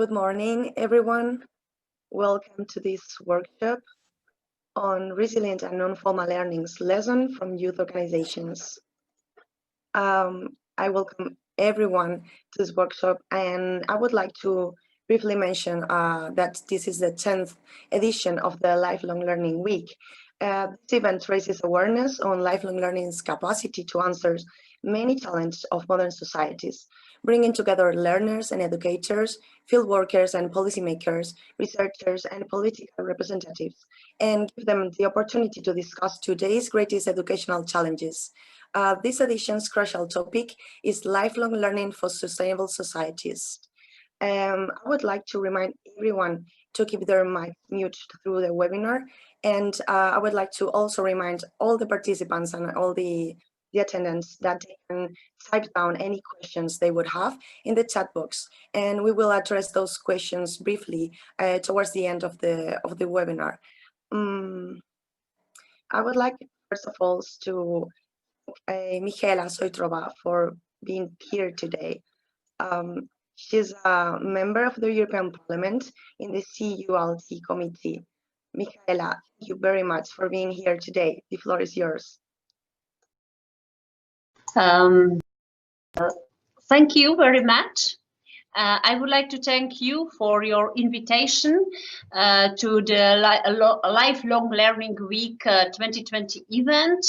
Good morning, everyone. Welcome to this workshop on resilient and non-formal learning's lesson from youth organizations. I welcome everyone to this workshop, and I would like to briefly mention that this is the 10th edition of the Lifelong Learning Week. This event raises awareness on lifelong learning's capacity to answer many challenges of modern societies, bringing together learners and educators, field workers and policymakers, researchers and political representatives, and give them the opportunity to discuss today's greatest educational challenges. This edition's crucial topic is lifelong learning for sustainable societies. I would like to remind everyone to keep their mic mute through the webinar, and I would like to also remind all the participants and all the attendants that they can type down any questions they would have in the chat box, and we will address those questions briefly towards the end of the webinar. I would like, first of all, to Michaela Soitrova for being here today. She's a member of the European Parliament in the CULT committee. Michaela, thank you very much for being here today. The floor is yours. Thank you very much. I would like to thank you for your invitation to the Lifelong Learning Week 2020 event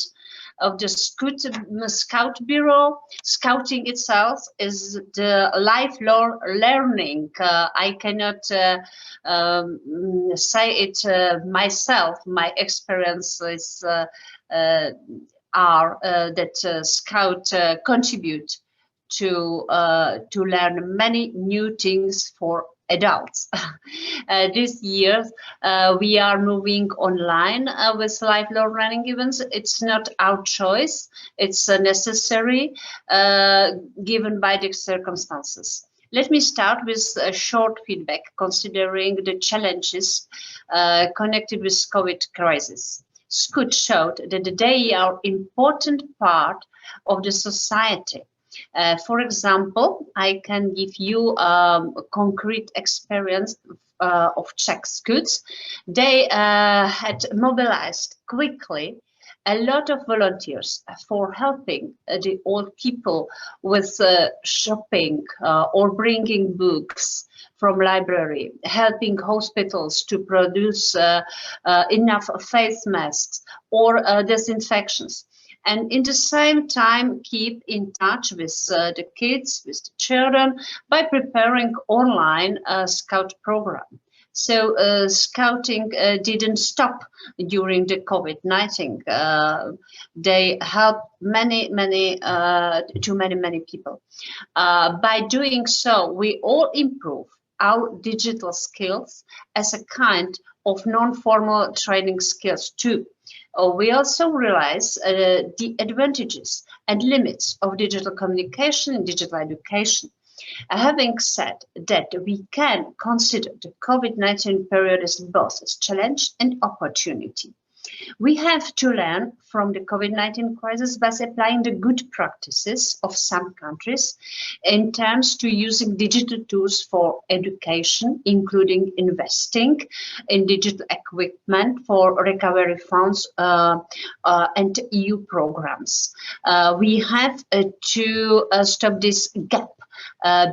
of the Scout Bureau. Scouting itself is the lifelong learning. I cannot say it myself. My experiences are that Scout contribute to learn many new things for adults. This year, we are moving online with lifelong learning events. It's not our choice. It's necessary given by the circumstances. Let me start with a short feedback considering the challenges connected with COVID crisis. Scout showed that they are important part of the society. For example, I can give you a concrete experience of Czech Scouts. They had mobilized quickly a lot of volunteers for helping the old people with shopping or bringing books from library, helping hospitals to produce enough face masks or disinfections. And in the same time, keep in touch with the kids, with the children, by preparing online Scout program. So Scouting didn't stop during the COVID-19. They helped many people. By doing so, we all improve our digital skills as a kind of non-formal training skills too. We also realize the advantages and limits of digital communication and digital education. Having said that, we can consider the COVID-19 period as both a challenge and opportunity. We have to learn from the COVID-19 crisis by applying the good practices of some countries in terms to using digital tools for education, including investing in digital equipment for recovery funds and EU programs. We have to stop this gap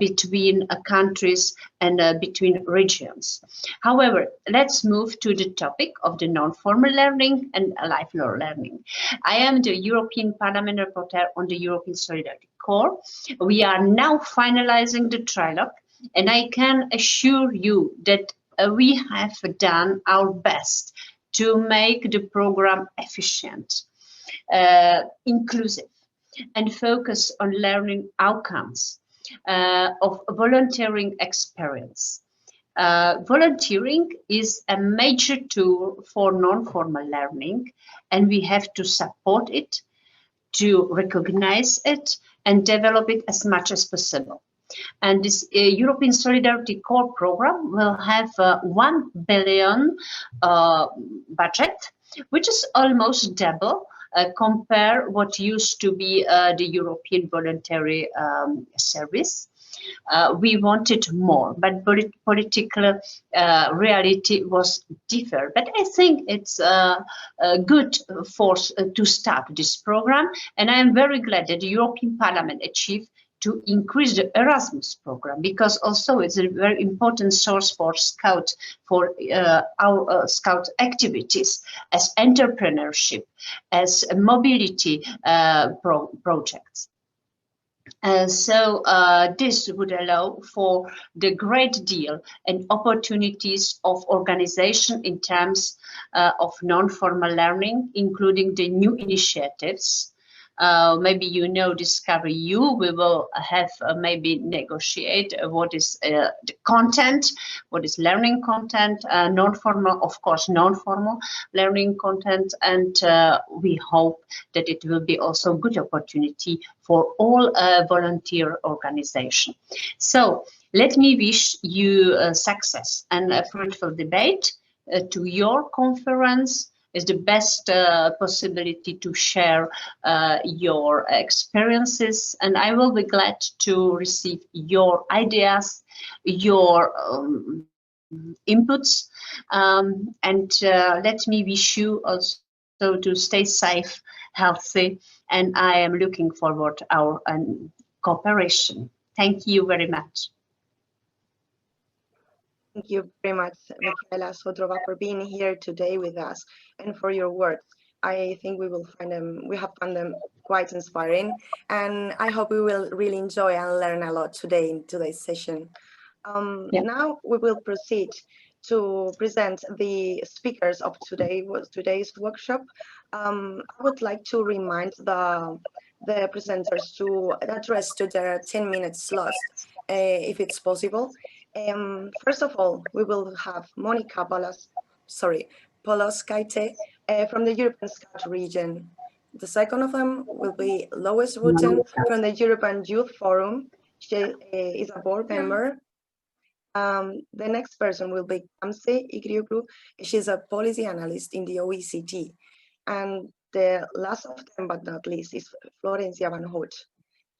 between countries and between regions. However, let's move to the topic of the non-formal learning and lifelong learning. I am the European Parliament rapporteur on the European Solidarity Corps. We are now finalizing the trilogue, and I can assure you that we have done our best to make the program efficient, inclusive, and focus on learning outcomes of volunteering experience. Volunteering is a major tool for non-formal learning, and we have to support it, to recognize it, and develop it as much as possible. And this European Solidarity Corps program will have 1 billion budget, which is almost double compare what used to be the European Voluntary Service. We wanted more, but political reality was different. But I think it's good for to start this program, and I am very glad that the European Parliament achieved to increase the Erasmus program, because also it's a very important source for Scout, for our Scout activities, as entrepreneurship, as mobility projects. So this would allow for the great deal and opportunities of organization in terms of non-formal learning, including the new initiatives. Maybe you know Discover You. We will have maybe negotiate what is the content, what is learning content, non-formal, of course, non-formal learning content, and we hope that it will be also a good opportunity for all volunteer organization. So let me wish you success and a fruitful debate. To your conference is the best possibility to share your experiences, and I will be glad to receive your ideas, your inputs, and let me wish you also to stay safe, healthy, and I am looking forward to our cooperation. Thank you very much. Thank you very much, Michaela Sodrova, for being here today with us and for your words. I think we have found them quite inspiring, and I hope we will really enjoy and learn a lot today in today's session. Now we will proceed to present the speakers of today's workshop. I would like to remind the presenters to address to their 10-minute slots, if it's possible. First of all, we will have Monica Poloskaite from the European Scout region. The second of them will be Lois Rutten from the European Youth Forum. She is a board member. The next person will be Kamse Igrioglu. She's a policy analyst in the OECD. And the last of them, but not least, is Florencia Van Hout.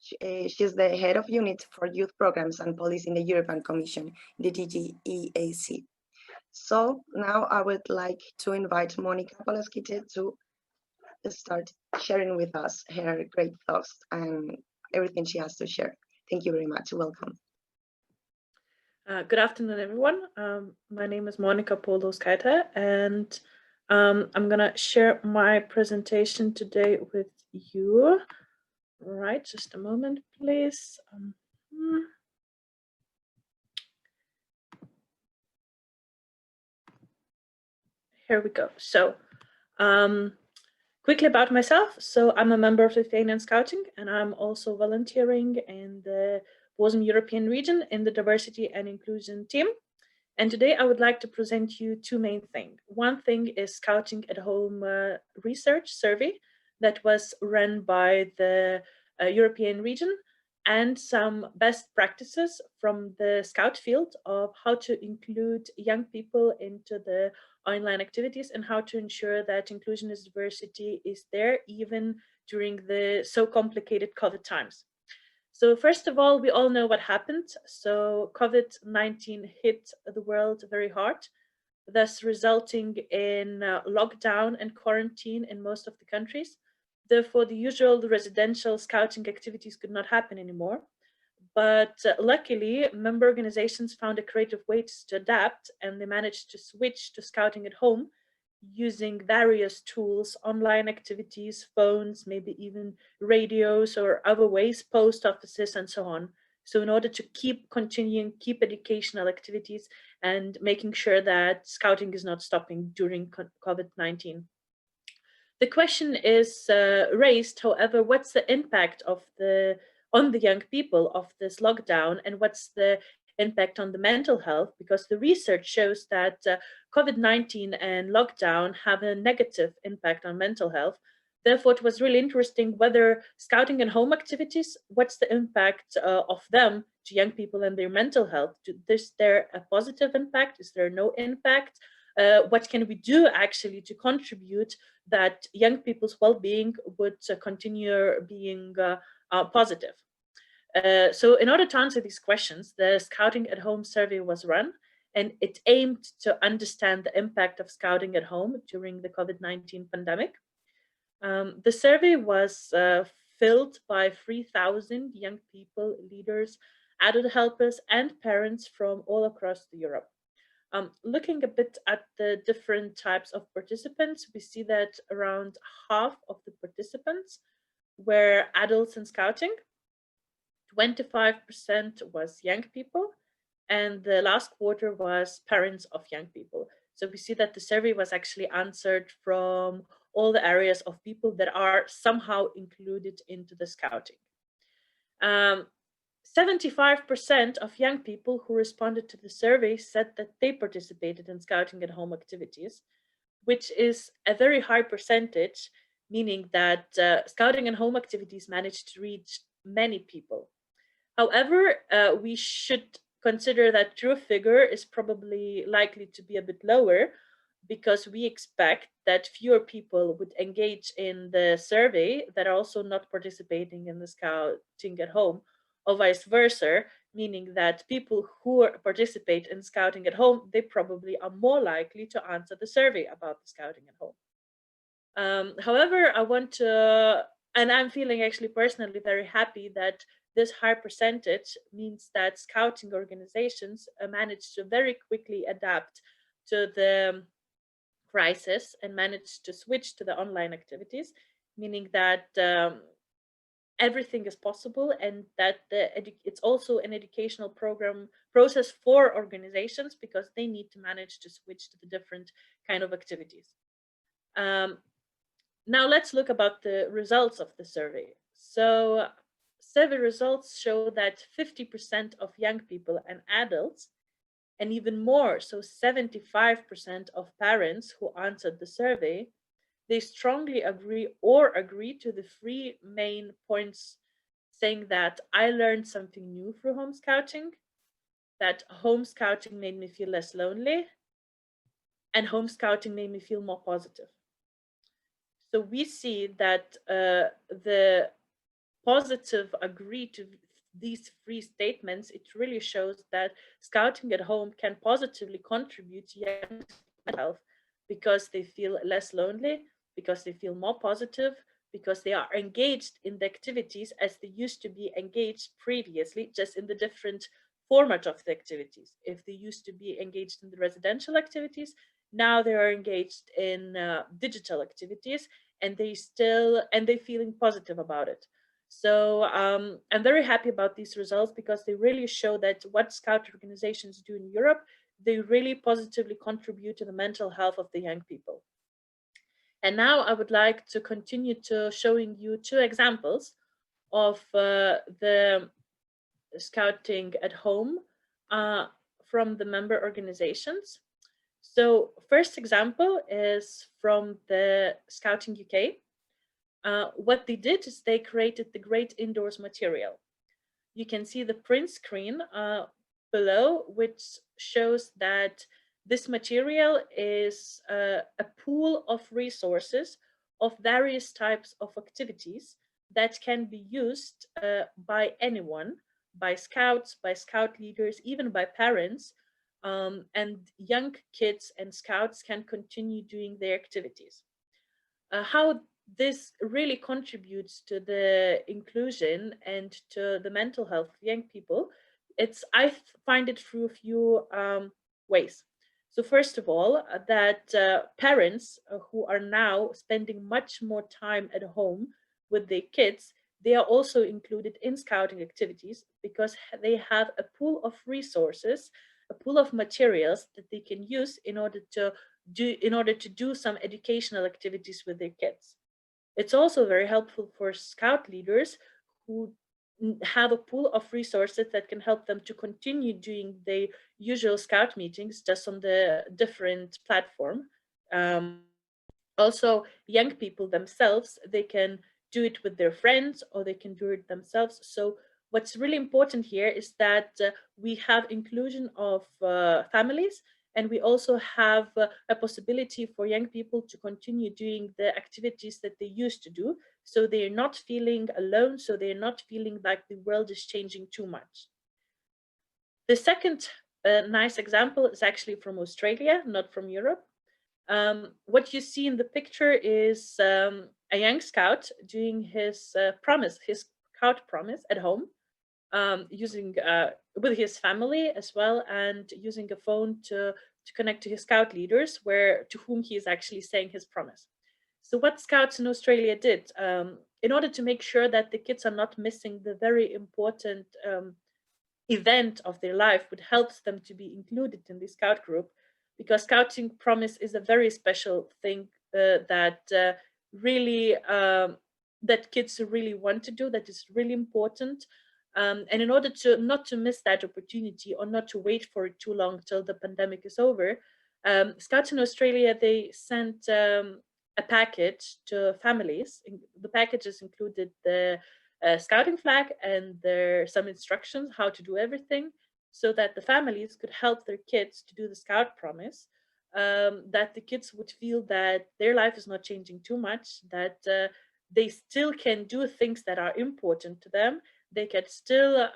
She's the head of unit for youth programs and policy in the European Commission, the DG EAC. So now I would like to invite Monica Poloskaite to start sharing with us her great thoughts and everything she has to share. Thank you very much. Welcome. Good afternoon, everyone. My name is Monica Poloskaite, and I'm going to share my presentation today with you. All right, just a moment, please. Here we go. So quickly about myself. So I'm a member of Lithuanian Scouting, and I'm also volunteering in the WASM European region in the diversity and inclusion team. And today I would like to present you two main things. One thing is Scouting at Home research survey that was run by the European region, and some best practices from the Scout field of how to include young people into the online activities and how to ensure that inclusion and diversity is there even during the so complicated COVID times. So first of all, we all know what happened. So COVID-19 hit the world very hard, thus resulting in lockdown and quarantine in most of the countries. Therefore, the usual residential scouting activities could not happen anymore. But luckily, member organizations found a creative way to adapt, and they managed to switch to scouting at home using various tools, online activities, phones, maybe even radios or other ways, post offices and so on. So in order to keep educational activities and making sure that scouting is not stopping during COVID-19. The question is raised, however, what's the impact of on the young people of this lockdown, and what's the impact on the mental health? Because the research shows that COVID-19 and lockdown have a negative impact on mental health. Therefore, it was really interesting whether scouting and home activities, what's the impact of them to young people and their mental health? Is there a positive impact? Is there no impact? What can we do actually to contribute that young people's well-being would continue being positive? So in order to answer these questions, the Scouting at Home survey was run, and it aimed to understand the impact of scouting at home during the COVID-19 pandemic. The survey was filled by 3,000 young people, leaders, adult helpers, and parents from all across Europe. Looking a bit at the different types of participants, we see that around half of the participants were adults in scouting, 25% was young people, and the last quarter was parents of young people. So we see that the survey was actually answered from all the areas of people that are somehow included into the scouting. 75% of young people who responded to the survey said that they participated in scouting at home activities, which is a very high percentage, meaning that scouting and home activities managed to reach many people. However, we should consider that true figure is probably likely to be a bit lower, because we expect that fewer people would engage in the survey that are also not participating in the scouting at home, or vice versa, meaning that people who participate in scouting at home, they probably are more likely to answer the survey about the scouting at home. However, I want to, and I'm feeling actually personally very happy that this high percentage means that scouting organizations managed to very quickly adapt to the crisis and managed to switch to the online activities, meaning that everything is possible, and that it's also an educational process for organizations, because they need to manage to switch to the different kind of activities. Now let's look about the results of the survey. So survey results show that 50% of young people and adults, and even more, so 75% of parents who answered the survey, they strongly agree to the three main points, saying that I learned something new through home scouting, that home scouting made me feel less lonely, and home scouting made me feel more positive. So we see that the positive agree to these three statements. It really shows that scouting at home can positively contribute to young mental health, because they feel less lonely, because they feel more positive, because they are engaged in the activities as they used to be engaged previously, just in the different format of the activities. If they used to be engaged in the residential activities, now they are engaged in digital activities, and they're feeling positive about it. So I'm very happy about these results, because they really show that what Scout organizations do in Europe, they really positively contribute to the mental health of the young people. And now I would like to continue to showing you two examples of the scouting at home from the member organizations. So first example is from the Scouting UK. What they did is they created the Great Indoors material. You can see the print screen below, which shows that this material is a pool of resources of various types of activities that can be used by anyone, by scouts, by scout leaders, even by parents, and young kids and scouts can continue doing their activities. How this really contributes to the inclusion and to the mental health of young people, I find it through a few ways. So first of all, that parents who are now spending much more time at home with their kids, they are also included in scouting activities, because they have a pool of resources, a pool of materials that they can use in order to do some educational activities with their kids. It's also very helpful for scout leaders who have a pool of resources that can help them to continue doing the usual scout meetings, just on the different platform. Also, young people themselves, they can do it with their friends, or they can do it themselves. So what's really important here is that we have inclusion of families, And we also have a possibility for young people to continue doing the activities that they used to do. So they're not feeling alone, so they're not feeling like the world is changing too much. The second nice example is actually from Australia, not from Europe. What you see in the picture is a young scout doing his his scout promise at home, using with his family as well, and using a phone to connect to his scout leaders, to whom he is actually saying his promise. So what scouts in Australia did, in order to make sure that the kids are not missing the very important event of their life, would help them to be included in the scout group, because scouting promise is a very special thing that really that kids really want to do, that is really important. And in order to not to miss that opportunity, or not to wait for it too long till the pandemic is over, scouts in Australia, they sent a package to families. The packages included the scouting flag, and there are some instructions how to do everything, so that the families could help their kids to do the scout promise, that the kids would feel that their life is not changing too much, that they still can do things that are important to them, they can still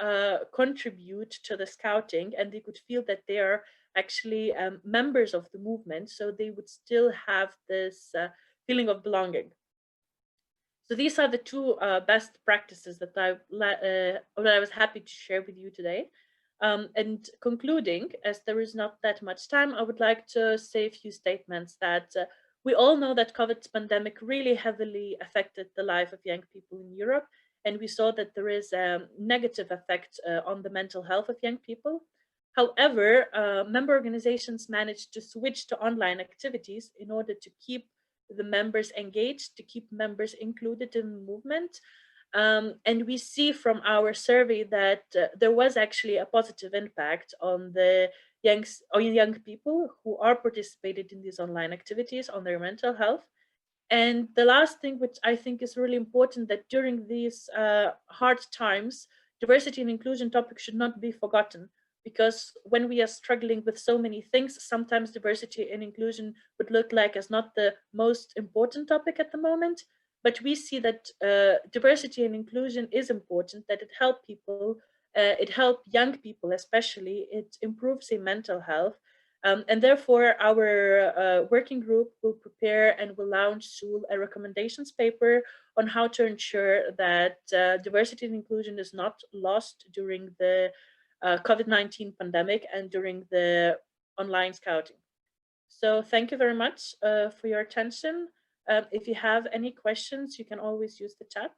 contribute to the scouting, and they could feel that they are actually members of the movement, so they would still have this feeling of belonging. So these are the two best practices that I was happy to share with you today. And concluding, as there is not that much time, I would like to say a few statements that we all know that COVID pandemic really heavily affected the life of young people in Europe. And we saw that there is a negative effect on the mental health of young people. However, member organizations managed to switch to online activities in order to keep the members engaged, to keep members included in the movement. And we see from our survey that there was actually a positive impact on the young people who are participated in these online activities on their mental health. And the last thing, which I think is really important, that during these hard times, diversity and inclusion topics should not be forgotten, because when we are struggling with so many things, sometimes diversity and inclusion would look like as not the most important topic at the moment. But we see that diversity and inclusion is important, that it helps people, it helps young people especially, it improves their mental health. And therefore, our working group will prepare and will launch soon a recommendations paper on how to ensure that diversity and inclusion is not lost during the COVID-19 pandemic and during the online scouting. So thank you very much for your attention. If you have any questions, you can always use the chat,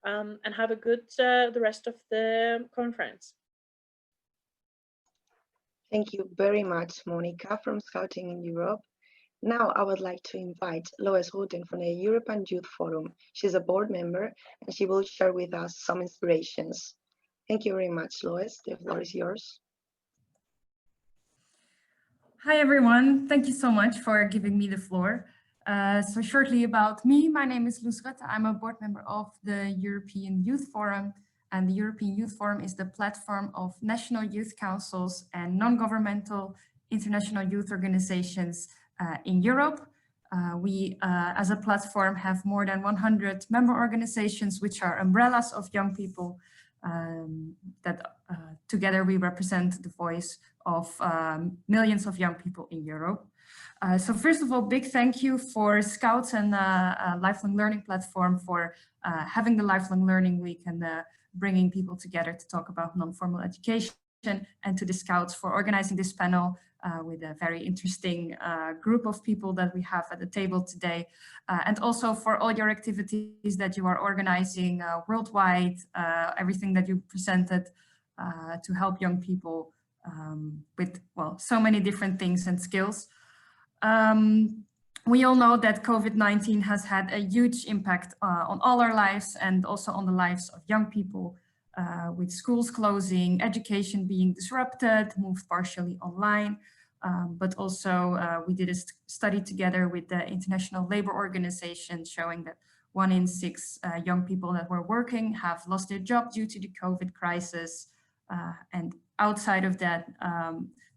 and have a good the rest of the conference. Thank you very much, Monica from Scouting in Europe. Now I would like to invite Lois Routen from the European Youth Forum. She's a board member and she will share with us some inspirations. Thank you very much, Lois. The floor is yours. Hi, everyone. Thank you so much for giving me the floor. So shortly about me, my name is Loes Rutte. I'm a board member of the European Youth Forum, and the European Youth Forum is the platform of national youth councils and non-governmental international youth organizations in Europe. We, as a platform, have more than 100 member organizations, which are umbrellas of young people that together we represent the voice of millions of young people in Europe. So first of all, big thank you for Scouts and Lifelong Learning Platform for having the Lifelong Learning Week and bringing people together to talk about non-formal education, and to the Scouts for organizing this panel with a very interesting group of people that we have at the table today, and also for all your activities that you are organizing worldwide, everything that you presented to help young people with, well, so many different things and skills. We all know that COVID-19 has had a huge impact on all our lives and also on the lives of young people, with schools closing, education being disrupted, moved partially online. But also we did a study together with the International Labour Organization showing that 1 in 6 young people that were working have lost their job due to the COVID crisis. And outside of that,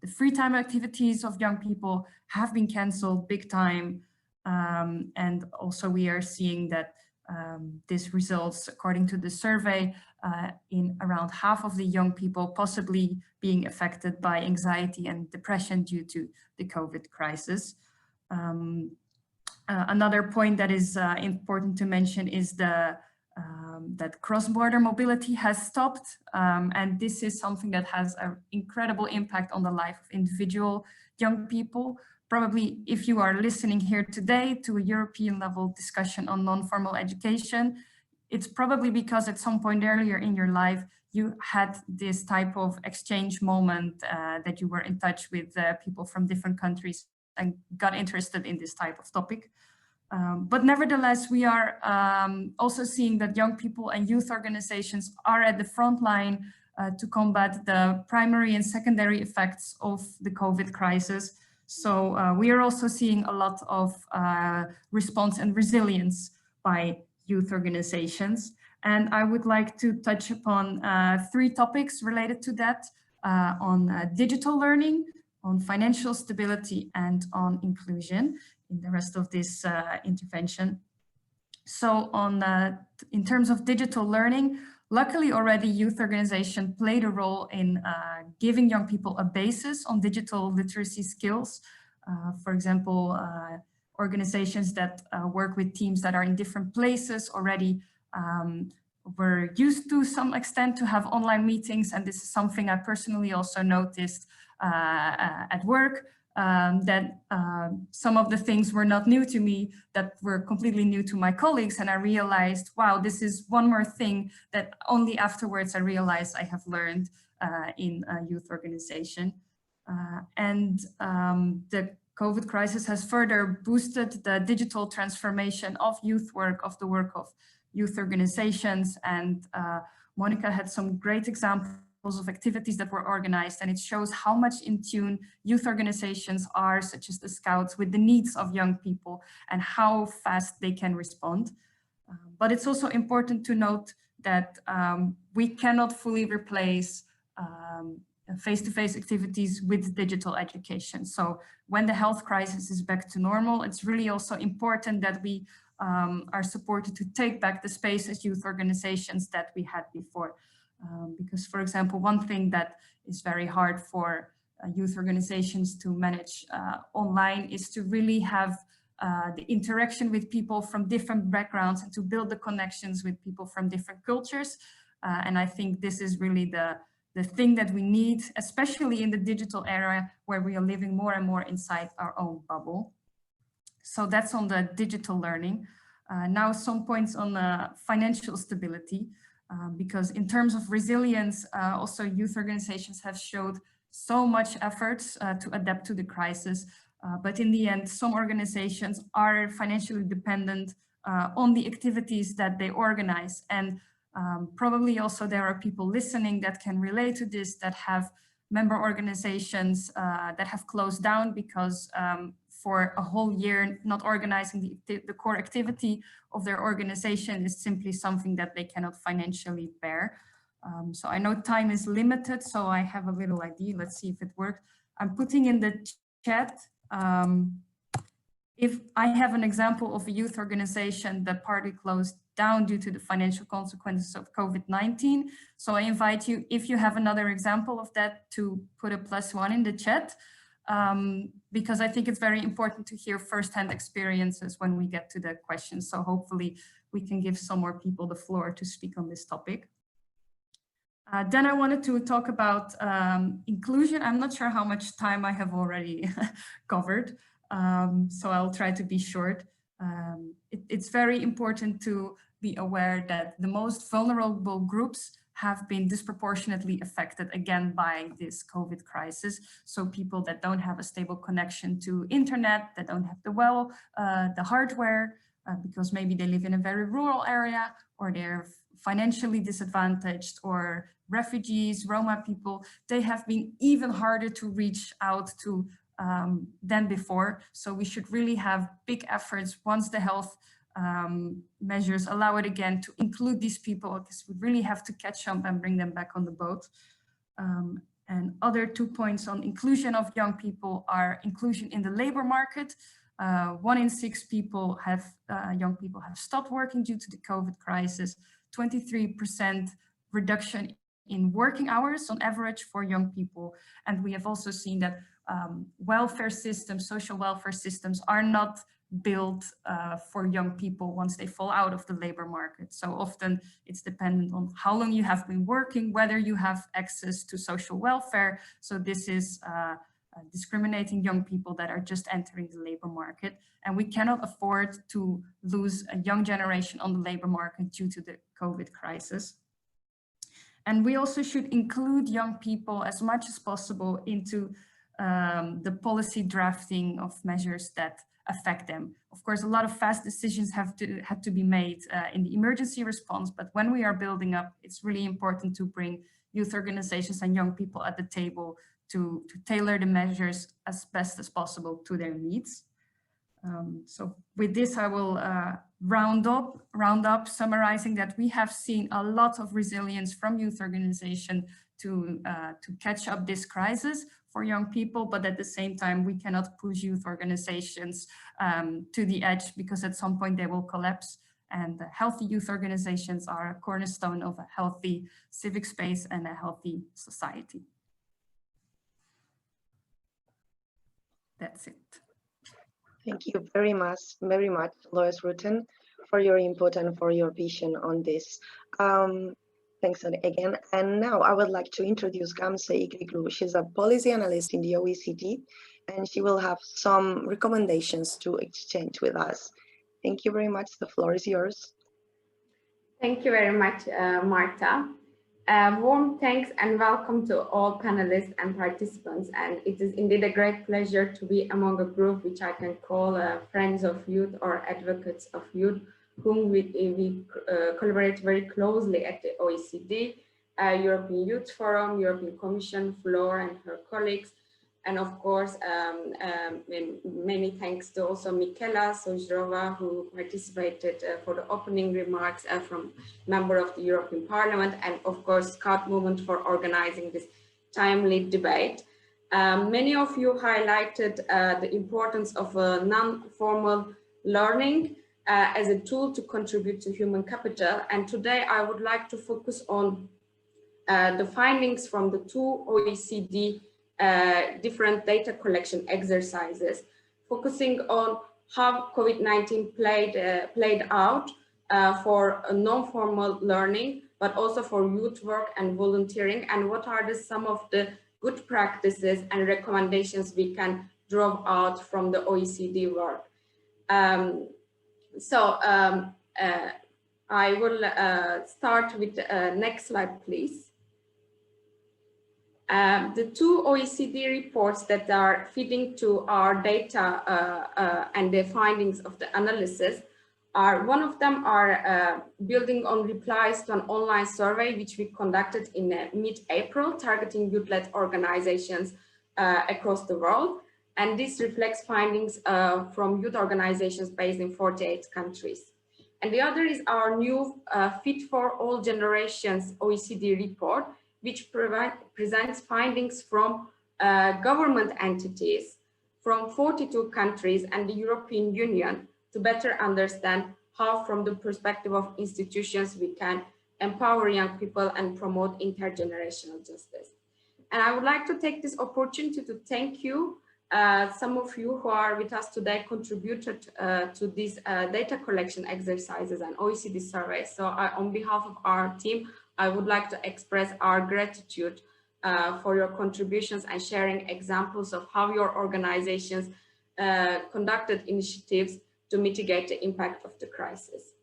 the free time activities of young people have been cancelled big time. And also we are seeing that this results, according to the survey, in around half of the young people possibly being affected by anxiety and depression due to the COVID crisis. Another point that is important to mention is that cross-border mobility has stopped, and this is something that has an incredible impact on the life of individual young people. Probably if you are listening here today to a European level discussion on non-formal education, it's probably because at some point earlier in your life, you had this type of exchange moment that you were in touch with people from different countries and got interested in this type of topic. But nevertheless, we are also seeing that young people and youth organizations are at the front line to combat the primary and secondary effects of the COVID crisis. So we are also seeing a lot of response and resilience by youth organizations. And I would like to touch upon 3 topics related to that, on digital learning, on financial stability, and on inclusion in the rest of this intervention. So in terms of digital learning, luckily already youth organization played a role in giving young people a basis on digital literacy skills. For example, organizations that work with teams that are in different places already were used to some extent to have online meetings. And this is something I personally also noticed at work, that some of the things were not new to me, that were completely new to my colleagues. And I realized, wow, this is one more thing that only afterwards I realized I have learned in a youth organization. The COVID crisis has further boosted the digital transformation of youth work, of the work of youth organizations. And Monica had some great examples of activities that were organized, and it shows how much in tune youth organizations are, such as the Scouts, with the needs of young people and how fast they can respond. But it's also important to note that we cannot fully replace face-to-face activities with digital education. So when the health crisis is back to normal, it's really also important that we are supported to take back the space as youth organizations that we had before. Because, for example, one thing that is very hard for youth organizations to manage online is to really have the interaction with people from different backgrounds and to build the connections with people from different cultures. And I think this is really the thing that we need, especially in the digital era where we are living more and more inside our own bubble. So that's on the digital learning. Now some points on financial stability. Because in terms of resilience, also youth organizations have showed so much efforts to adapt to the crisis. But in the end, some organizations are financially dependent on the activities that they organize. And probably also there are people listening that can relate to this, that have member organizations that have closed down because for a whole year, not organizing the core activity of their organization is simply something that they cannot financially bear. So I know time is limited, so I have a little idea. Let's see if it works. I'm putting in the chat. If I have an example of a youth organization that partly closed down due to the financial consequences of COVID-19. So I invite you, if you have another example of that, to put a +1 in the chat. Because I think it's very important to hear firsthand experiences when we get to the questions. So hopefully we can give some more people the floor to speak on this topic. Then I wanted to talk about inclusion. I'm not sure how much time I have already covered, so I'll try to be short. It's very important to be aware that the most vulnerable groups have been disproportionately affected again by this COVID crisis. So people that don't have a stable connection to internet, that don't have the hardware, because maybe they live in a very rural area, or they're financially disadvantaged, or refugees, Roma people, they have been even harder to reach out to than before. So we should really have big efforts once the health measures allow it again to include these people, because we really have to catch up and bring them back on the boat. And other 2 points on inclusion of young people are inclusion in the labor market. 1 in 6 people young people have stopped working due to the COVID crisis. 23% reduction in working hours on average for young people. And we have also seen that welfare systems, social welfare systems are not built for young people once they fall out of the labor market. So often it's dependent on how long you have been working, whether you have access to social welfare. So this is discriminating young people that are just entering the labor market. And we cannot afford to lose a young generation on the labor market due to the COVID crisis. And we also should include young people as much as possible into the policy drafting of measures that affect them. Of course, a lot of fast decisions had to be made in the emergency response, but when we are building up, it's really important to bring youth organizations and young people at the table to tailor the measures as best as possible to their needs. So with this, I will round up summarizing that we have seen a lot of resilience from youth organization to catch up this crisis for young people, but at the same time, we cannot push youth organizations to the edge because at some point they will collapse. And healthy youth organizations are a cornerstone of a healthy civic space and a healthy society. That's it. Thank you very much, Lois Rutten, for your input and for your vision on this. Thanks again. And now I would like to introduce Gamze Igliglu. She's a policy analyst in the OECD, and she will have some recommendations to exchange with us. Thank you very much. The floor is yours. Thank you very much, Marta. Warm thanks and welcome to all panelists and participants. And it is indeed a great pleasure to be among a group which I can call friends of youth or advocates of youth, whom we collaborate very closely at the OECD, European Youth Forum, European Commission, Flor and her colleagues. And of course, many thanks to also Michela Sojrova, who participated for the opening remarks from member of the European Parliament, and of course, Scout Movement for organizing this timely debate. Many of you highlighted the importance of non-formal learning as a tool to contribute to human capital. And today I would like to focus on the findings from the 2 OECD different data collection exercises, focusing on how COVID-19 played out for non-formal learning, but also for youth work and volunteering, and what are some of the good practices and recommendations we can draw out from the OECD work. I will start with next slide, please. The 2 OECD reports that are feeding to our data and the findings of the analysis are, one of them are building on replies to an online survey which we conducted in mid-April, targeting youth-led organizations across the world. And this reflects findings from youth organizations based in 48 countries. And the other is our new Fit for All Generations OECD report, which presents findings from government entities from 42 countries and the European Union to better understand how, from the perspective of institutions, we can empower young people and promote intergenerational justice. And I would like to take this opportunity to thank you. Some of you who are with us today contributed to these data collection exercises and OECD surveys. So on behalf of our team, I would like to express our gratitude for your contributions and sharing examples of how your organizations conducted initiatives to mitigate the impact of the crisis.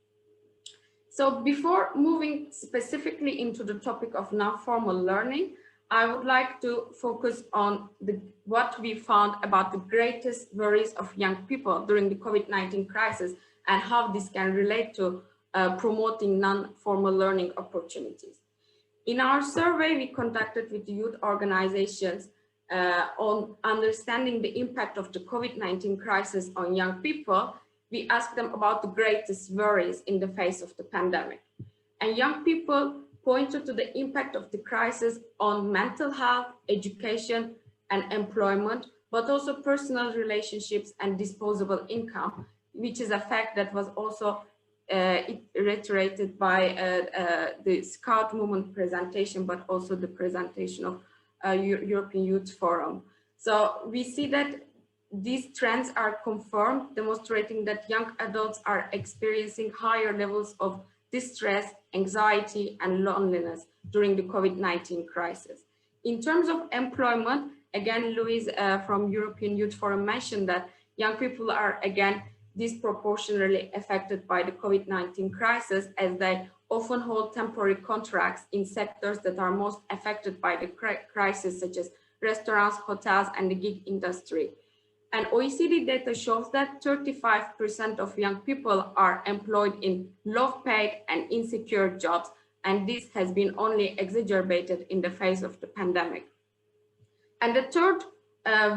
So before moving specifically into the topic of non-formal learning, I would like to focus on what we found about the greatest worries of young people during the COVID-19 crisis and how this can relate to promoting non-formal learning opportunities. In our survey we conducted with the youth organizations on understanding the impact of the COVID-19 crisis on young people, we asked them about the greatest worries in the face of the pandemic. And young people pointed to the impact of the crisis on mental health, education, and employment, but also personal relationships and disposable income, which is a fact that was also reiterated by the Scout movement presentation, but also the presentation of European Youth Forum. So we see that these trends are confirmed, demonstrating that young adults are experiencing higher levels of distress, anxiety, and loneliness during the COVID-19 crisis. In terms of employment, again, Louise from European Youth Forum mentioned that young people are again disproportionately affected by the COVID-19 crisis, as they often hold temporary contracts in sectors that are most affected by the crisis, such as restaurants, hotels, and the gig industry. And OECD data shows that 35% of young people are employed in low-paid and insecure jobs, and this has been only exacerbated in the face of the pandemic. And the third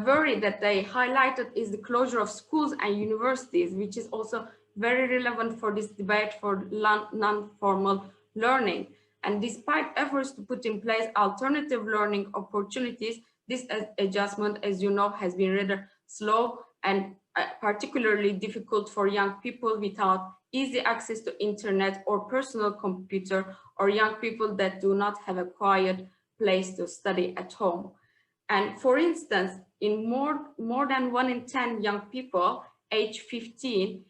worry that they highlighted is the closure of schools and universities, which is also very relevant for this debate for non-formal learning. And despite efforts to put in place alternative learning opportunities, this adjustment, as you know, has been rather slow and particularly difficult for young people without easy access to internet or personal computer, or young people that do not have a quiet place to study at home. And for instance, in more than 1 in 10 young people age 15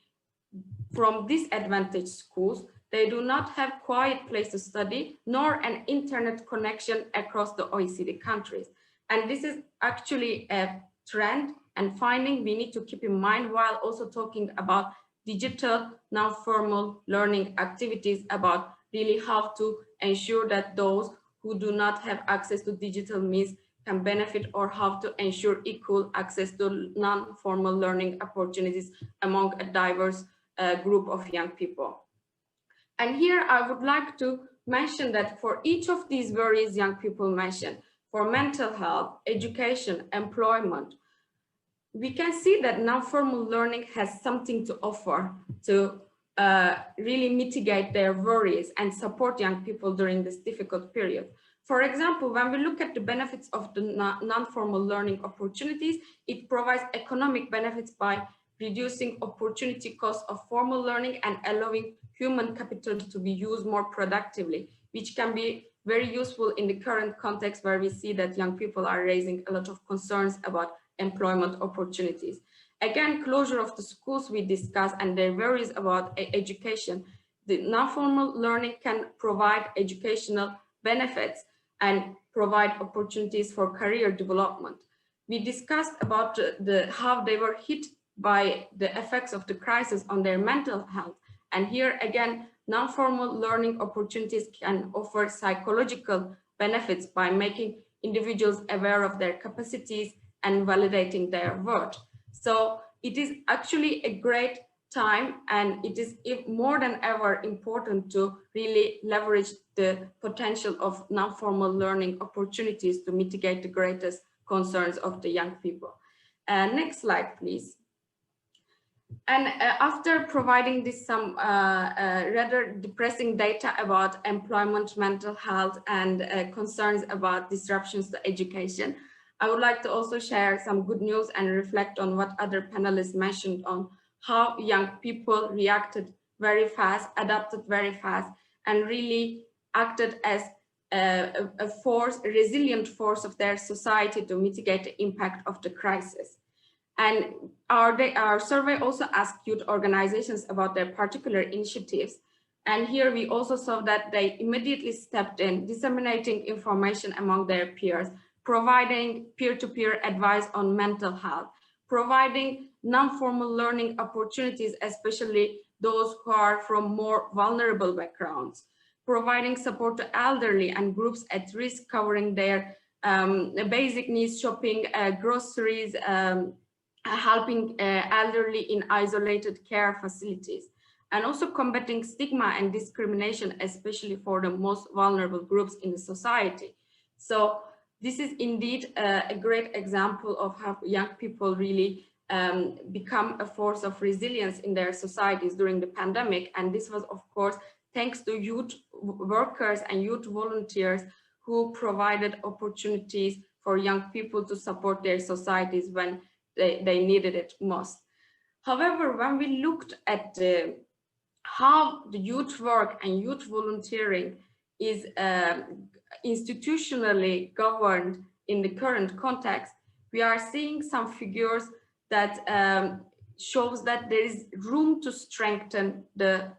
from disadvantaged schools, they do not have quiet place to study, nor an internet connection across the OECD countries. And this is actually a trend and finding we need to keep in mind while also talking about digital non-formal learning activities, about really how to ensure that those who do not have access to digital means can benefit, or how to ensure equal access to non-formal learning opportunities among a diverse group of young people. And here I would like to mention that for each of these worries young people mentioned, for mental health, education, employment, we can see that non-formal learning has something to offer to really mitigate their worries and support young people during this difficult period. For example, when we look at the benefits of the non-formal learning opportunities, it provides economic benefits by reducing opportunity costs of formal learning and allowing human capital to be used more productively, which can be very useful in the current context where we see that young people are raising a lot of concerns about employment opportunities. Again, closure of the schools we discussed and their worries about education. The non-formal learning can provide educational benefits and provide opportunities for career development. We discussed about how they were hit by the effects of the crisis on their mental health. And here again, non-formal learning opportunities can offer psychological benefits by making individuals aware of their capacities and validating their worth. So it is actually a great time, and it is more than ever important to really leverage the potential of non-formal learning opportunities to mitigate the greatest concerns of the young people. Next slide, please. And after providing this some rather depressing data about employment, mental health, and concerns about disruptions to education, I would like to also share some good news and reflect on what other panelists mentioned on how young people reacted very fast, adapted very fast, and really acted as a force, a resilient force of their society to mitigate the impact of the crisis. And our survey also asked youth organizations about their particular initiatives. And here we also saw that they immediately stepped in, disseminating information among their peers, providing peer-to-peer advice on mental health, providing non-formal learning opportunities, especially those who are from more vulnerable backgrounds, providing support to elderly and groups at risk, covering their basic needs, shopping, groceries, helping elderly in isolated care facilities, and also combating stigma and discrimination, especially for the most vulnerable groups in the society. So this is indeed a great example of how young people really become a force of resilience in their societies during the pandemic. And this was, of course, thanks to youth workers and youth volunteers who provided opportunities for young people to support their societies when they needed it most. However, when we looked at how the youth work and youth volunteering is institutionally governed in the current context, we are seeing some figures that shows that there is room to strengthen the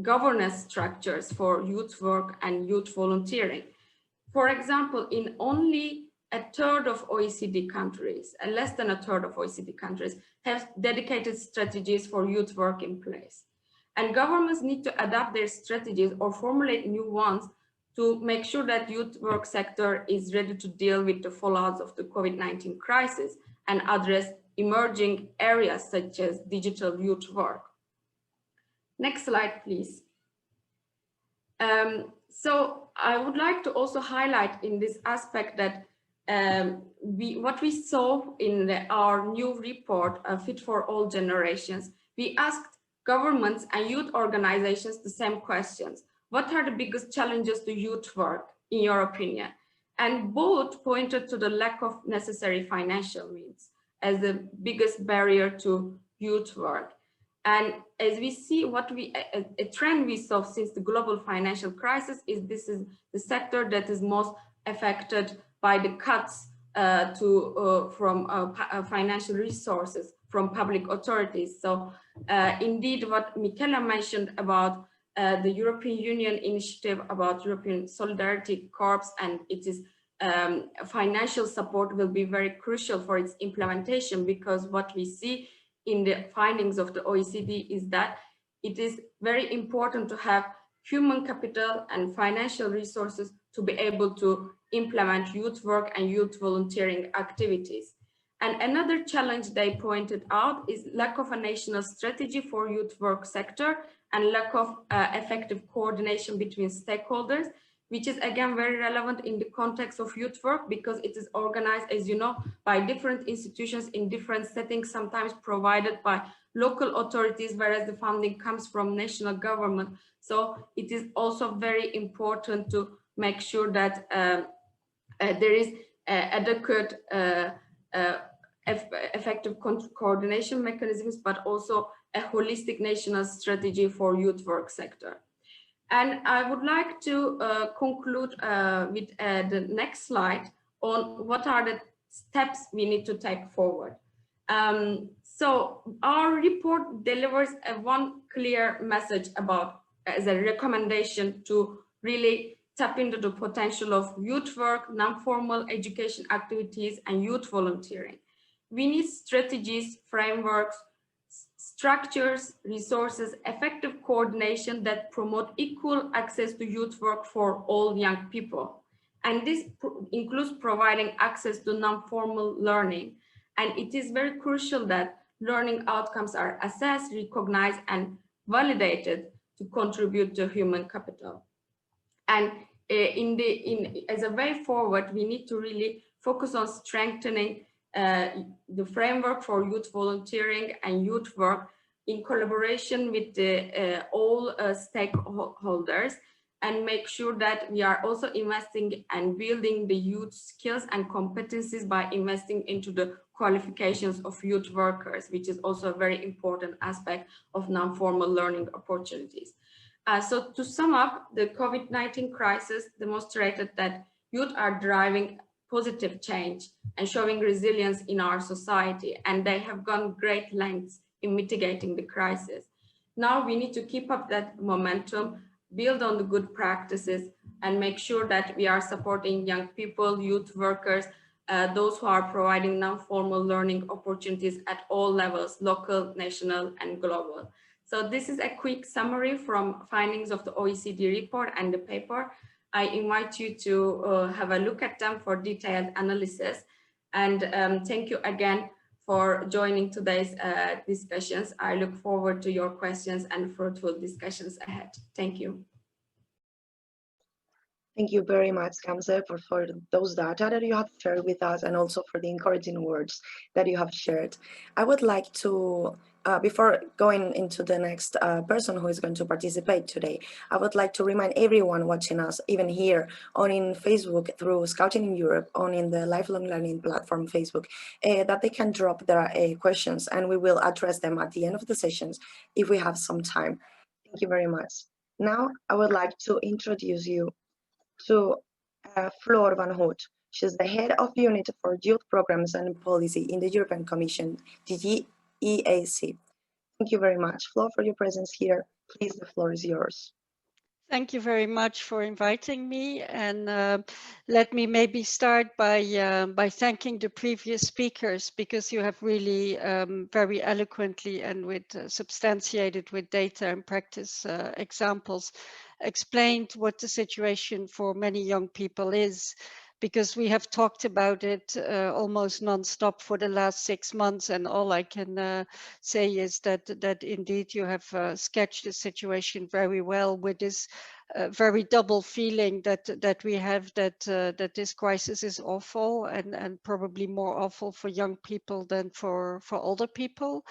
governance structures for youth work and youth volunteering. For example, in only a third of OECD countries, and less than a third of OECD countries, have dedicated strategies for youth work in place. And governments need to adapt their strategies or formulate new ones to make sure that youth work sector is ready to deal with the fallouts of the COVID-19 crisis and address emerging areas such as digital youth work. Next slide, please. So I would like to also highlight in this aspect that what we saw in our new report, Fit for All Generations, we asked governments and youth organizations the same questions. What are the biggest challenges to youth work, in your opinion? And both pointed to the lack of necessary financial means as the biggest barrier to youth work. And as we see, a trend we saw since the global financial crisis is this is the sector that is most affected by the cuts from financial resources from public authorities. So indeed, what Michela mentioned about the European Union initiative about European Solidarity Corps and its financial support will be very crucial for its implementation, because what we see in the findings of the OECD is that it is very important to have human capital and financial resources to be able to implement youth work and youth volunteering activities. And another challenge they pointed out is lack of a national strategy for youth work sector and lack of effective coordination between stakeholders, which is again very relevant in the context of youth work, because it is organized, as you know, by different institutions in different settings, sometimes provided by local authorities, whereas the funding comes from national government. So it is also very important to make sure that there is adequate effective coordination mechanisms, but also a holistic national strategy for youth work sector. And I would like to conclude with the next slide on what are the steps we need to take forward. So our report delivers one clear message about as a recommendation to really tap into the potential of youth work, non-formal education activities, and youth volunteering. We need strategies, frameworks, structures, resources, effective coordination that promote equal access to youth work for all young people. And this includes providing access to non-formal learning. And it is very crucial that learning outcomes are assessed, recognized, and validated to contribute to human capital. And as a way forward, we need to really focus on strengthening the framework for youth volunteering and youth work in collaboration with all stakeholders, and make sure that we are also investing and building the youth skills and competencies by investing into the qualifications of youth workers, which is also a very important aspect of non-formal learning opportunities. So to sum up, the COVID-19 crisis demonstrated that youth are driving positive change and showing resilience in our society, and they have gone great lengths in mitigating the crisis. Now we need to keep up that momentum, build on the good practices, and make sure that we are supporting young people, youth workers, those who are providing non-formal learning opportunities at all levels, local, national, and global. So this is a quick summary from findings of the OECD report and the paper. I invite you to have a look at them for detailed analysis. And thank you again for joining today's discussions. I look forward to your questions and fruitful discussions ahead. Thank you. Thank you very much, Kamse, for those data that you have shared with us, and also for the encouraging words that you have shared. I would like to before going into the next person who is going to participate today, I would like to remind everyone watching us, even here on in Facebook through Scouting in Europe, on in the Lifelong Learning platform Facebook, that they can drop their questions and we will address them at the end of the sessions if we have some time. Thank you very much. Now, I would like to introduce you to Floor van Hout. She's the head of unit for youth programs and policy in the European Commission, the EAC. Thank you very much, Flo, for your presence here. Please, the floor is yours. Thank you very much for inviting me, and let me maybe start by thanking the previous speakers, because you have really very eloquently and with substantiated with data and practice examples explained what the situation for many young people is, because we have talked about it almost non-stop for the last 6 months, and all I can say is that indeed you have sketched the situation very well, with this very double feeling that we have, that this crisis is awful, and probably more awful for young people than for older people,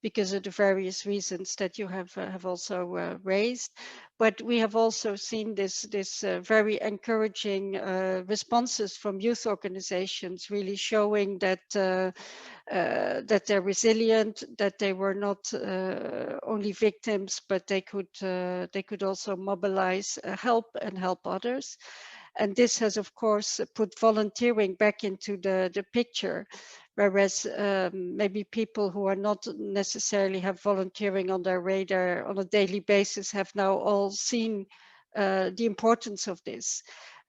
because of the various reasons that you have also raised. But we have also seen this very encouraging responses from youth organizations, really showing that that they're resilient, that they were not only victims, but they could also mobilize help and help others. And this has, of course, put volunteering back into the picture, whereas maybe people who are not necessarily have volunteering on their radar on a daily basis have now all seen the importance of this.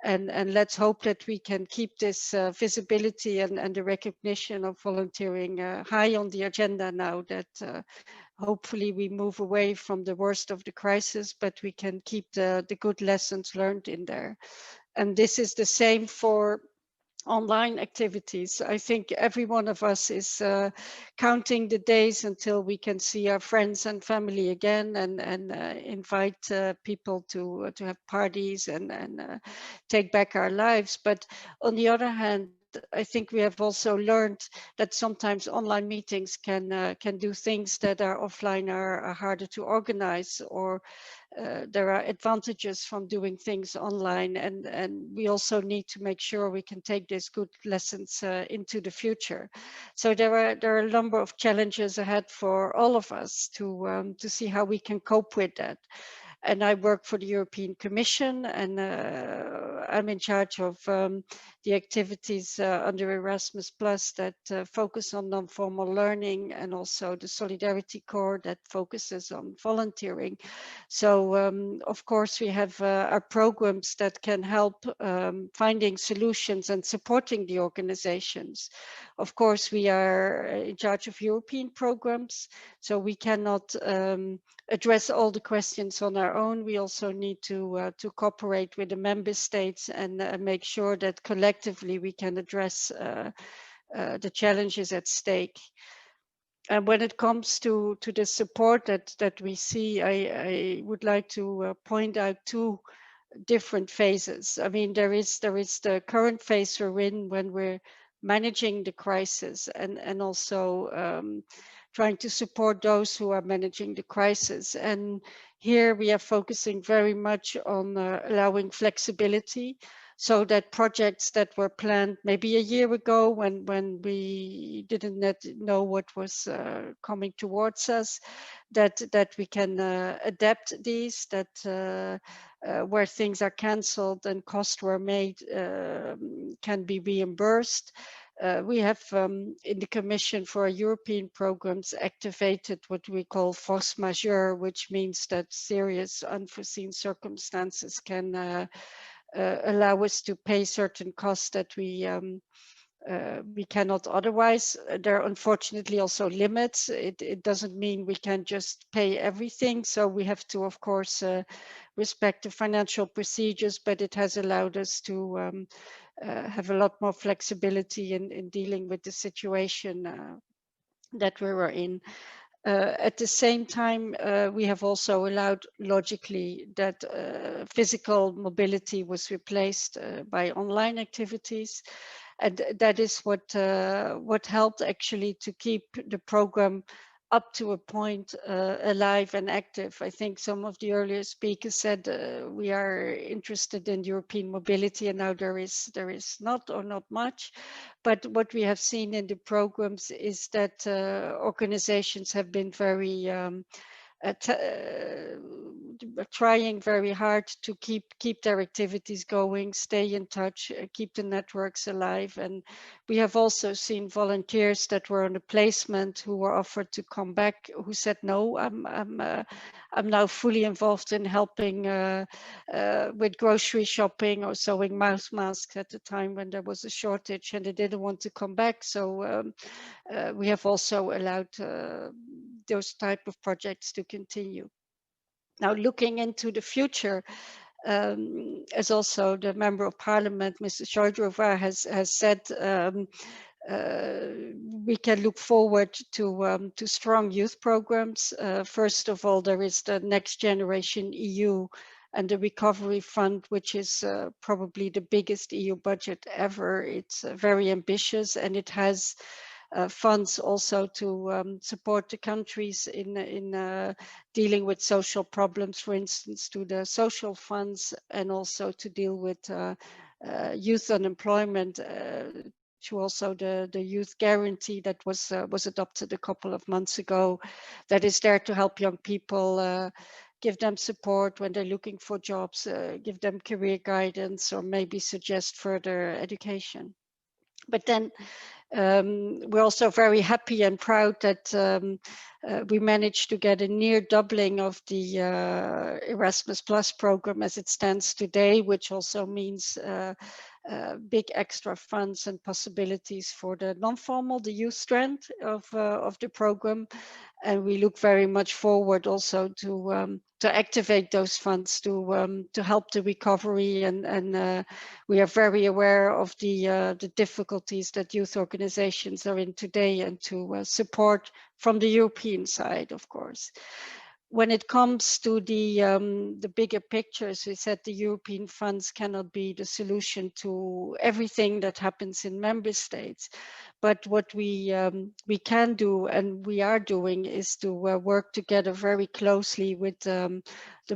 And let's hope that we can keep this visibility and the recognition of volunteering high on the agenda now, that hopefully we move away from the worst of the crisis, but we can keep the good lessons learned in there. And this is the same for online activities. I think every one of us is counting the days until we can see our friends and family again, and invite people to have parties and take back our lives. But on the other hand, I think we have also learned that sometimes online meetings can do things that are offline are harder to organize, or there are advantages from doing things online, and we also need to make sure we can take these good lessons into the future. So there are a number of challenges ahead for all of us to see how we can cope with that. And I work for the European Commission, and I'm in charge of the activities under Erasmus Plus that focus on non-formal learning, and also the Solidarity Corps that focuses on volunteering. So of course we have our programs that can help finding solutions and supporting the organizations. Of course we are in charge of European programs, so we cannot address all the questions on our own. We also need to cooperate with the member states and make sure that collectively we can address the challenges at stake. And when it comes to the support that we see, I would like to point out two different phases. I mean, there is the current phase we're in when we're managing the crisis, and also trying to support those who are managing the crisis. And here we are focusing very much on allowing flexibility, so that projects that were planned maybe a year ago, when we didn't know what was coming towards us, that we can adapt these, that where things are cancelled and costs were made can be reimbursed. We have in the Commission for European programs activated what we call force majeure, which means that serious unforeseen circumstances can allow us to pay certain costs that we cannot otherwise. There are unfortunately also limits. It doesn't mean we can just pay everything. So we have to, of course, respect the financial procedures, but it has allowed us to have a lot more flexibility in dealing with the situation that we were in. At the same time, we have also allowed, logically, that physical mobility was replaced by online activities. And that is what helped actually to keep the program up to a point alive and active. I think some of the earlier speakers said we are interested in European mobility, and now there is not much. But what we have seen in the programs is that organizations have been very trying very hard to keep their activities going, stay in touch, keep the networks alive. And we have also seen volunteers that were on a placement who were offered to come back, who said, no, I'm now fully involved in helping with grocery shopping or sewing mouth masks at the time when there was a shortage, and they didn't want to come back. So we have also allowed those type of projects to continue. Now, looking into the future, as also the Member of Parliament, Mrs. Šojdrová, has said, we can look forward to strong youth programs. First of all, there is the Next Generation EU and the Recovery Fund, which is probably the biggest EU budget ever. It's very ambitious, and it has funds also to support the countries in dealing with social problems, for instance, to the social funds, and also to deal with youth unemployment, to also the youth guarantee that was adopted a couple of months ago, that is there to help young people, give them support when they're looking for jobs, give them career guidance, or maybe suggest further education. But then we're also very happy and proud that we managed to get a near doubling of the Erasmus Plus program as it stands today, which also means big extra funds and possibilities for the non-formal, the youth strand of the program. And we look very much forward also to activate those funds to help the recovery, and we are very aware of the difficulties that youth organizations are in today, and to support from the European side, of course. When it comes to the bigger pictures, we said the European funds cannot be the solution to everything that happens in member states. But what we can do, and we are doing, is to work together very closely with the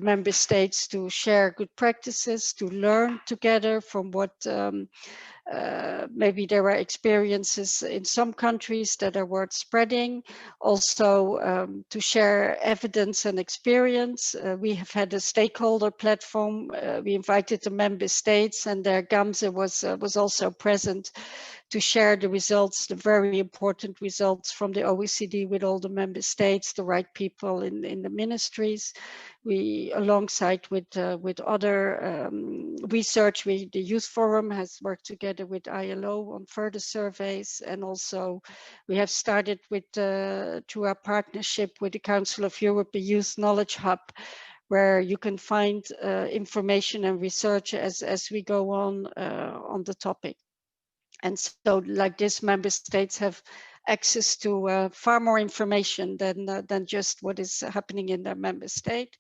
member states to share good practices, to learn together from what maybe there are experiences in some countries that are worth spreading. Also to share evidence and experience. We have had a stakeholder platform. We invited the member states, and their GAMSE was also present to share the results, the very important results from the OECD with all the member states, the right people in the ministries. We, alongside with other research, the Youth Forum has worked together with ILO on further surveys, and also we have started with through our partnership with the Council of Europe, a Youth Knowledge Hub, where you can find information and research as we go on the topic. And so, like this, member states have access to far more information than just what is happening in their member state.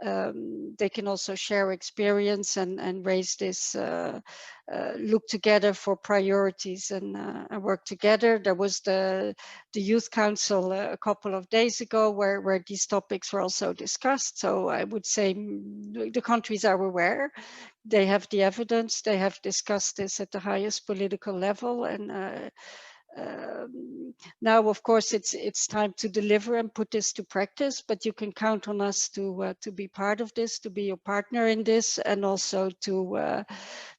They can also share experience and raise this, look together for priorities and work together. There was the Youth Council a couple of days ago where these topics were also discussed. So I would say the countries are aware. They have the evidence. They have discussed this at the highest political level, and now, of course, it's time to deliver and put this to practice. But you can count on us to be part of this, to be your partner in this, and also to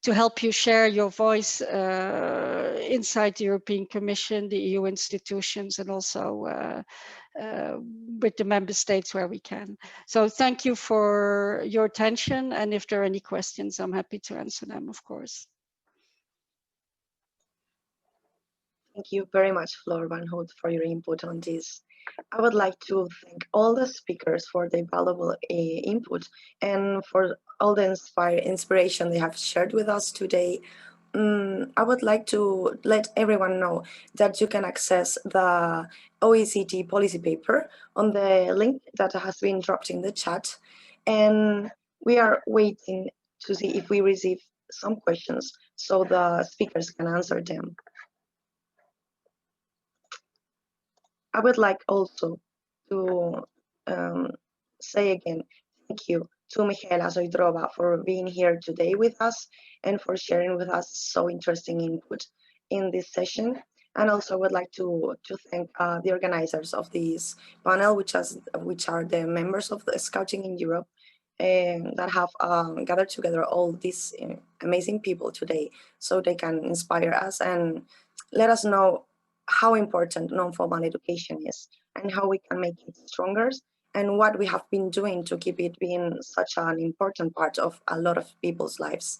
help you share your voice inside the European Commission, the EU institutions, and also with the member states where we can. So thank you for your attention, and if there are any questions, I'm happy to answer them, of course. Thank you very much, Floor Van Hout, for your input on this. I would like to thank all the speakers for their valuable input and for all the inspiration they have shared with us today. I would like to let everyone know that you can access the OECD policy paper on the link that has been dropped in the chat. And we are waiting to see if we receive some questions so the speakers can answer them. I would like also to say again, thank you to Michaela Zoidrova for being here today with us and for sharing with us so interesting input in this session. And also would like to thank the organizers of this panel, which are the members of the Scouting in Europe, that have gathered together all these amazing people today so they can inspire us and let us know how important non-formal education is and how we can make it stronger and what we have been doing to keep it being such an important part of a lot of people's lives.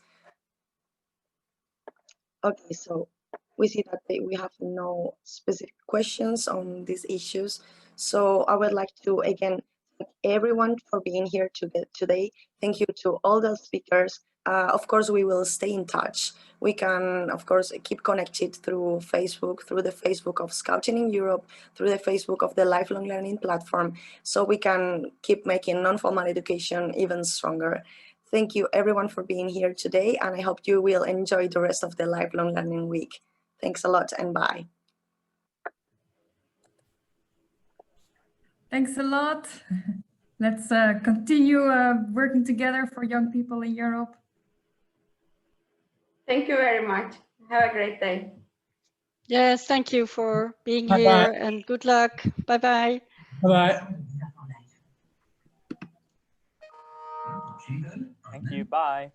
Okay, so we see that we have no specific questions on these issues. So I would like to again thank everyone for being here today. Thank you to all the speakers. Of course, we will stay in touch. We can, of course, keep connected through Facebook, through the Facebook of Scouting in Europe, through the Facebook of the Lifelong Learning platform, so we can keep making non-formal education even stronger. Thank you everyone for being here today, and I hope you will enjoy the rest of the Lifelong Learning Week. Thanks a lot and bye. Thanks a lot. Let's continue working together for young people in Europe. Thank you very much. Have a great day. Yes, thank you for being Bye-bye. here and good luck. Bye-bye. Bye-bye. Thank you. Bye.